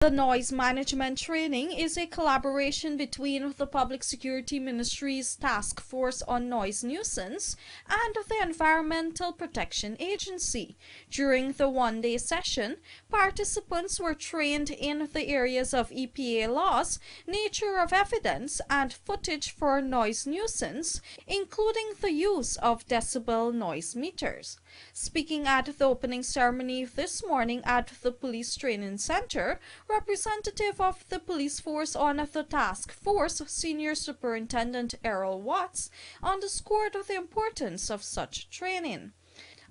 The noise management training is a collaboration between the Public Security Ministry's Task Force on Noise Nuisance and the Environmental Protection Agency. During the one-day session, participants were trained in the areas of EPA laws, nature of evidence, and footage for noise nuisance, including the use of decibel noise meters. Speaking at the opening ceremony this morning at the Police Training Center, representative of the police force on the task force, Senior Superintendent Errol Watts, underscored the importance of such training.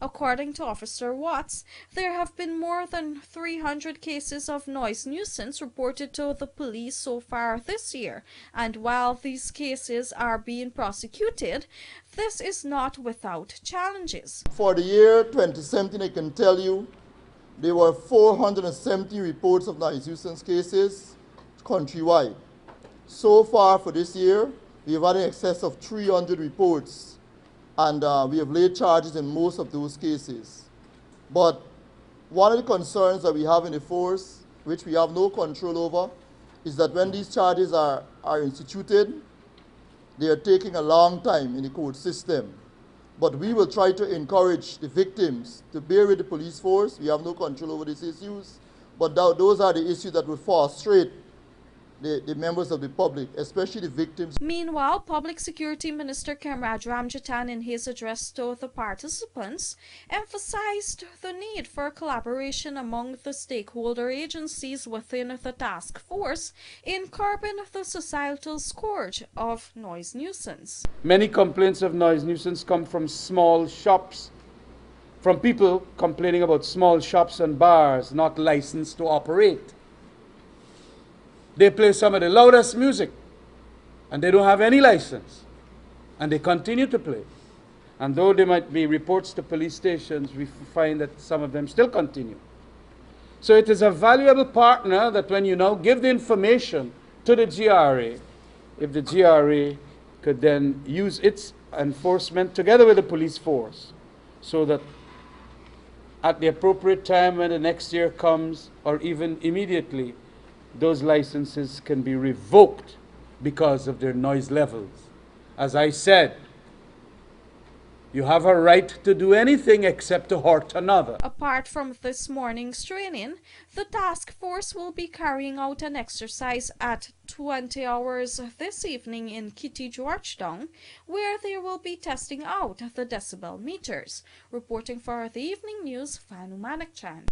According to Officer Watts, there have been more than 300 cases of noise nuisance reported to the police so far this year, and while these cases are being prosecuted, this is not without challenges. For the year 2017, I can tell you there were 470 reports of noise nuisance cases countrywide. So far for this year, we have had in excess of 300 reports, and we have laid charges in most of those cases. But one of the concerns that we have in the force, which we have no control over, is that when these charges are instituted, they are taking a long time in the court system. But we will try to encourage the victims to bear with the police force. We have no control over these issues, but those are the issues that will frustrate the members of the public, especially the victims. Meanwhile, Public Security Minister Kemraj Ramjatan, in his address to the participants, emphasized the need for collaboration among the stakeholder agencies within the task force in curbing the societal scourge of noise nuisance. Many complaints of noise nuisance come from small shops, from people complaining about small shops and bars not licensed to operate. They play some of the loudest music, and they don't have any license, and they continue to play. And though there might be reports to police stations, we find that some of them still continue. So it is a valuable partner that when you now give the information to the GRA, if the GRA could then use its enforcement together with the police force, so that at the appropriate time when the next year comes, or even immediately, those licenses can be revoked because of their noise levels. As I said, you have a right to do anything except to hurt another. Apart from this morning's training, the task force will be carrying out an exercise at 20 hours this evening in Kitty Georgetown, where they will be testing out the decibel meters. Reporting for the Evening News, Fanu Manakchan.